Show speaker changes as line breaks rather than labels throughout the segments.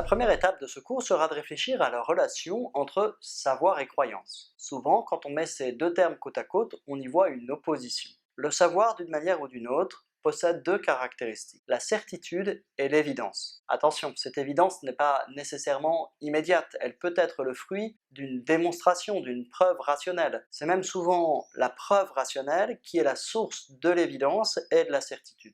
première étape de ce cours sera de réfléchir à la relation entre savoir et croyance. Souvent, quand on met ces deux termes côte à côte, on y voit une opposition. Le savoir, d'une manière ou d'une autre, possède deux caractéristiques, la certitude et l'évidence. Attention, cette évidence n'est pas nécessairement immédiate, elle peut être le fruit d'une démonstration, d'une preuve rationnelle. C'est même souvent la preuve rationnelle qui est la source de l'évidence et de la certitude.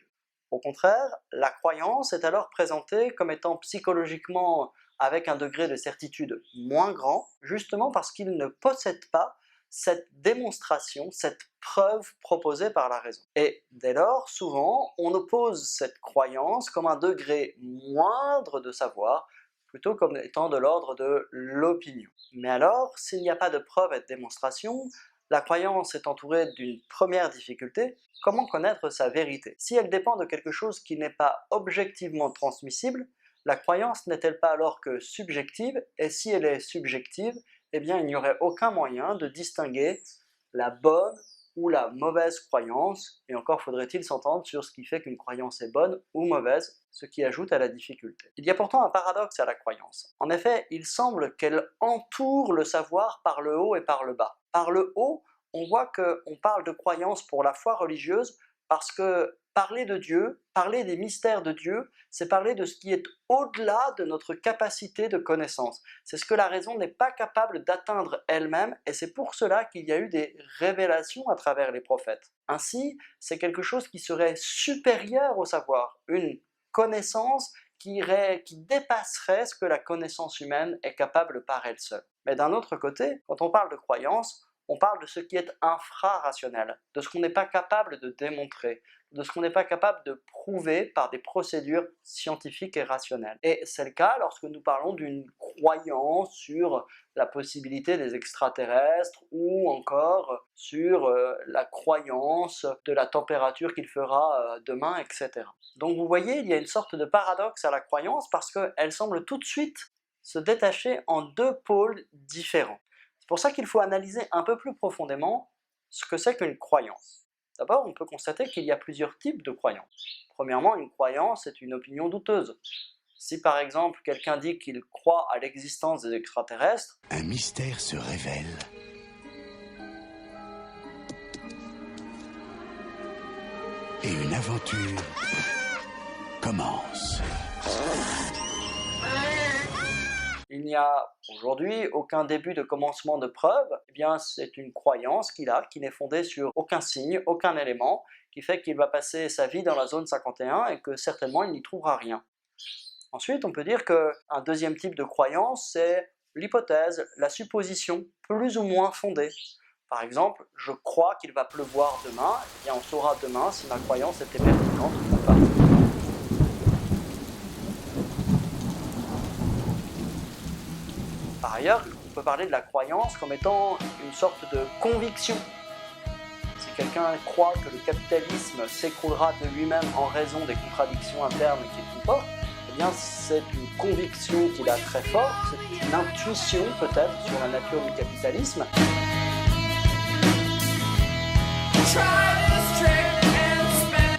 Au contraire, la croyance est alors présentée comme étant psychologiquement avec un degré de certitude moins grand, justement parce qu'il ne possède pas cette démonstration, cette preuve proposée par la raison. Et dès lors, souvent, on oppose cette croyance comme un degré moindre de savoir, plutôt comme étant de l'ordre de l'opinion. Mais alors, s'il n'y a pas de preuve et de démonstration, la croyance est entourée d'une première difficulté: comment connaître sa vérité? Si elle dépend de quelque chose qui n'est pas objectivement transmissible, la croyance n'est-elle pas alors que subjective? Et si elle est subjective, eh bien il n'y aurait aucun moyen de distinguer la bonne ou la mauvaise croyance, et encore faudrait-il s'entendre sur ce qui fait qu'une croyance est bonne ou mauvaise, ce qui ajoute à la difficulté. Il y a pourtant un paradoxe à la croyance. En effet, il semble qu'elle entoure le savoir par le haut et par le bas. Par le haut, on voit qu'on parle de croyance pour la foi religieuse parce que parler de Dieu, parler des mystères de Dieu, c'est parler de ce qui est au-delà de notre capacité de connaissance. C'est ce que la raison n'est pas capable d'atteindre elle-même, et c'est pour cela qu'il y a eu des révélations à travers les prophètes. Ainsi, c'est quelque chose qui serait supérieur au savoir, une connaissance qui dépasserait ce que la connaissance humaine est capable par elle seule. Mais d'un autre côté, quand on parle de croyance, on parle de ce qui est infrarationnel, de ce qu'on n'est pas capable de démontrer, de ce qu'on n'est pas capable de prouver par des procédures scientifiques et rationnelles. Et c'est le cas lorsque nous parlons d'une croyance sur la possibilité des extraterrestres, ou encore sur la croyance de la température qu'il fera demain, etc. Donc vous voyez, il y a une sorte de paradoxe à la croyance parce qu'elle semble tout de suite se détacher en deux pôles différents. C'est pour ça qu'il faut analyser un peu plus profondément ce que c'est qu'une croyance. D'abord, on peut constater qu'il y a plusieurs types de croyances. Premièrement, une croyance est une opinion douteuse. Si par exemple quelqu'un dit qu'il croit à l'existence des extraterrestres,
un mystère se révèle. Et une aventure commence.
il n'y a aujourd'hui aucun début de commencement de preuve, eh bien c'est une croyance qu'il a, qui n'est fondée sur aucun signe, aucun élément, qui fait qu'il va passer sa vie dans la zone 51 et que certainement il n'y trouvera rien. Ensuite, on peut dire qu'un deuxième type de croyance, c'est l'hypothèse, la supposition, plus ou moins fondée. Par exemple, je crois qu'il va pleuvoir demain, et bien on saura demain si ma croyance était pertinente ou pas. Par ailleurs, on peut parler de la croyance comme étant une sorte de conviction. Si quelqu'un croit que le capitalisme s'écroulera de lui-même en raison des contradictions internes qu'il comporte, eh bien c'est une conviction qu'il a très forte, c'est une intuition peut-être sur la nature du capitalisme.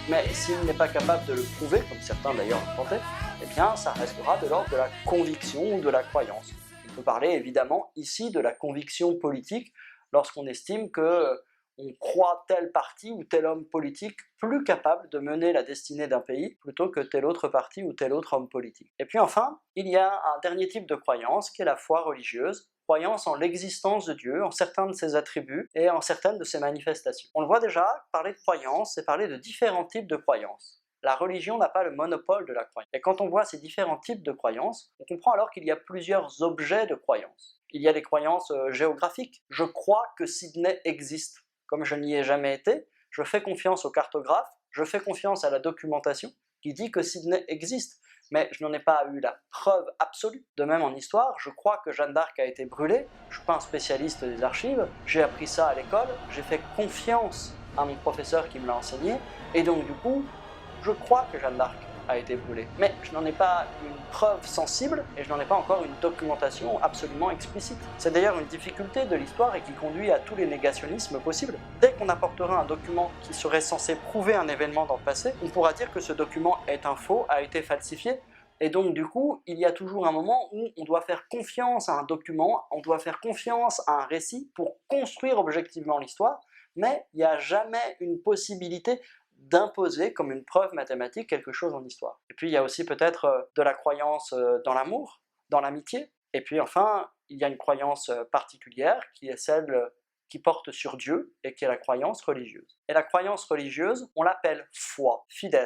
Mais s'il n'est pas capable de le prouver, comme certains d'ailleurs l'ont tenté, eh bien ça restera de l'ordre de la conviction ou de la croyance. On peut parler évidemment ici de la conviction politique lorsqu'on estime qu'on croit tel parti ou tel homme politique plus capable de mener la destinée d'un pays plutôt que tel autre parti ou tel autre homme politique. Et puis enfin, il y a un dernier type de croyance qui est la foi religieuse, croyance en l'existence de Dieu, en certains de ses attributs et en certaines de ses manifestations. On le voit déjà, parler de croyance, c'est parler de différents types de croyances. La religion n'a pas le monopole de la croyance. Et quand on voit ces différents types de croyances, on comprend alors qu'il y a plusieurs objets de croyance. Il y a des croyances géographiques. Je crois que Sydney existe. Comme je n'y ai jamais été, je fais confiance aux cartographes, je fais confiance à la documentation qui dit que Sydney existe. Mais je n'en ai pas eu la preuve absolue. De même en histoire, je crois que Jeanne d'Arc a été brûlée, je ne suis pas un spécialiste des archives, j'ai appris ça à l'école, j'ai fait confiance à mon professeur qui me l'a enseigné, et donc du coup, je crois que Jeanne d'Arc a été brûlée. Mais je n'en ai pas une preuve sensible, et je n'en ai pas encore une documentation absolument explicite. C'est d'ailleurs une difficulté de l'histoire et qui conduit à tous les négationnismes possibles. Dès qu'on apportera un document qui serait censé prouver un événement dans le passé, on pourra dire que ce document est un faux, a été falsifié, Et donc du coup, il y a toujours un moment où on doit faire confiance à un document, on doit faire confiance à un récit pour construire objectivement l'histoire, mais il n'y a jamais une possibilité d'imposer comme une preuve mathématique quelque chose en histoire. Et puis il y a aussi peut-être de la croyance dans l'amour, dans l'amitié, et puis enfin, il y a une croyance particulière qui est celle qui porte sur Dieu et qui est la croyance religieuse. Et la croyance religieuse, on l'appelle foi, fides.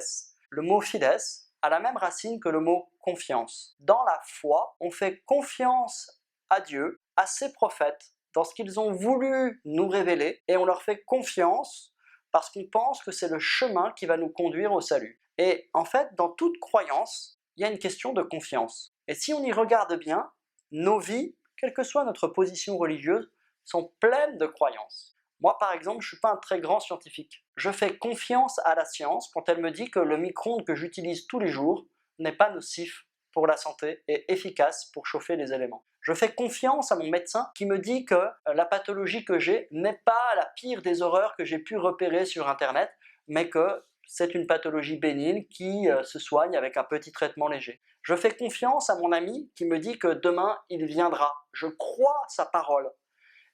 Le mot fides a la même racine que le mot confiance. Dans la foi, on fait confiance à Dieu, à ses prophètes, dans ce qu'ils ont voulu nous révéler, et on leur fait confiance parce qu'on pense que c'est le chemin qui va nous conduire au salut. Et en fait, dans toute croyance, il y a une question de confiance. Et si on y regarde bien, nos vies, quelle que soit notre position religieuse, sont pleines de croyances. Moi, par exemple, je ne suis pas un très grand scientifique. Je fais confiance à la science quand elle me dit que le micro-ondes que j'utilise tous les jours n'est pas nocif pour la santé et efficace pour chauffer les éléments. Je fais confiance à mon médecin qui me dit que la pathologie que j'ai n'est pas la pire des horreurs que j'ai pu repérer sur Internet, mais que c'est une pathologie bénigne qui se soigne avec un petit traitement léger. Je fais confiance à mon ami qui me dit que demain il viendra. Je crois sa parole.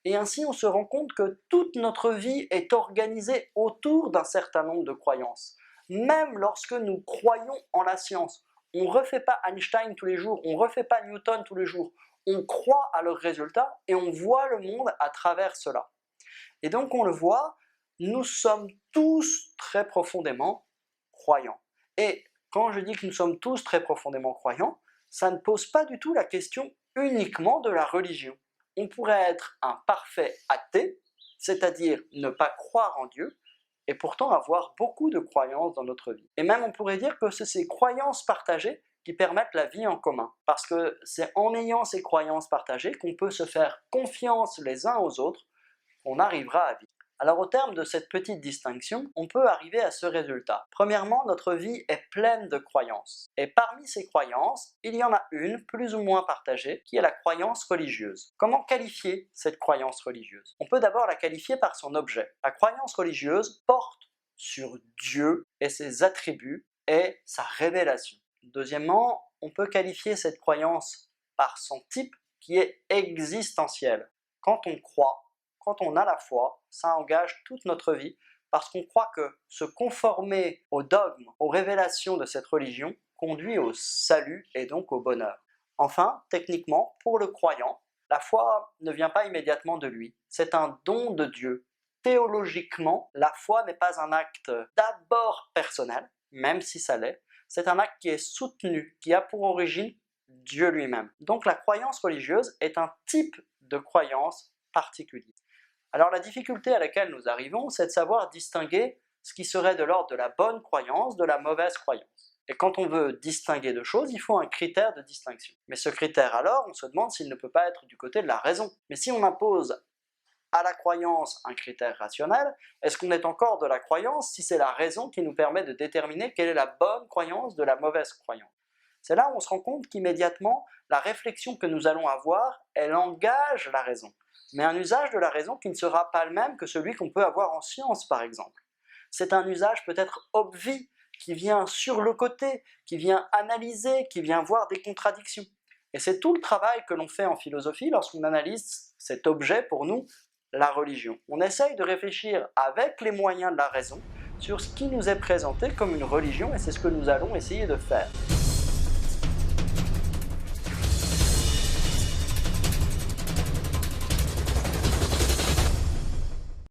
Et ainsi, on se rend compte que toute notre vie est organisée autour d'un certain nombre de croyances. Même lorsque nous croyons en la science, on ne refait pas Einstein tous les jours, on ne refait pas Newton tous les jours, on croit à leurs résultats et on voit le monde à travers cela. Et donc on le voit, nous sommes tous très profondément croyants. Et quand je dis que nous sommes tous très profondément croyants, ça ne pose pas du tout la question uniquement de la religion. On pourrait être un parfait athée, c'est-à-dire ne pas croire en Dieu, et pourtant avoir beaucoup de croyances dans notre vie. Et même on pourrait dire que c'est ces croyances partagées qui permettent la vie en commun, parce que c'est en ayant ces croyances partagées qu'on peut se faire confiance les uns aux autres, qu'on arrivera à vivre. Alors au terme de cette petite distinction, on peut arriver à ce résultat. Premièrement, notre vie est pleine de croyances. Et parmi ces croyances, il y en a une, plus ou moins partagée, qui est la croyance religieuse. Comment qualifier cette croyance religieuse? On peut d'abord la qualifier par son objet. La croyance religieuse porte sur Dieu et ses attributs et sa révélation. Deuxièmement, on peut qualifier cette croyance par son type qui est existentiel. Quand on croit, quand on a la foi, ça engage toute notre vie parce qu'on croit que se conformer aux dogmes, aux révélations de cette religion conduit au salut et donc au bonheur. Enfin, techniquement, pour le croyant, la foi ne vient pas immédiatement de lui, c'est un don de Dieu. Théologiquement, la foi n'est pas un acte d'abord personnel, même si ça l'est, c'est un acte qui est soutenu, qui a pour origine Dieu lui-même. Donc la croyance religieuse est un type de croyance particulier. Alors la difficulté à laquelle nous arrivons, c'est de savoir distinguer ce qui serait de l'ordre de la bonne croyance de la mauvaise croyance. Et quand on veut distinguer deux choses, il faut un critère de distinction. Mais ce critère alors, on se demande s'il ne peut pas être du côté de la raison. Mais si on impose à la croyance un critère rationnel, est-ce qu'on est encore de la croyance si c'est la raison qui nous permet de déterminer quelle est la bonne croyance de la mauvaise croyance? C'est là où on se rend compte qu'immédiatement, la réflexion que nous allons avoir, elle engage la raison. Mais un usage de la raison qui ne sera pas le même que celui qu'on peut avoir en science, par exemple. C'est un usage peut-être obvi, qui vient sur le côté, qui vient analyser, qui vient voir des contradictions. Et c'est tout le travail que l'on fait en philosophie lorsqu'on analyse cet objet pour nous, la religion. On essaye de réfléchir avec les moyens de la raison sur ce qui nous est présenté comme une religion, et c'est ce que nous allons essayer de faire.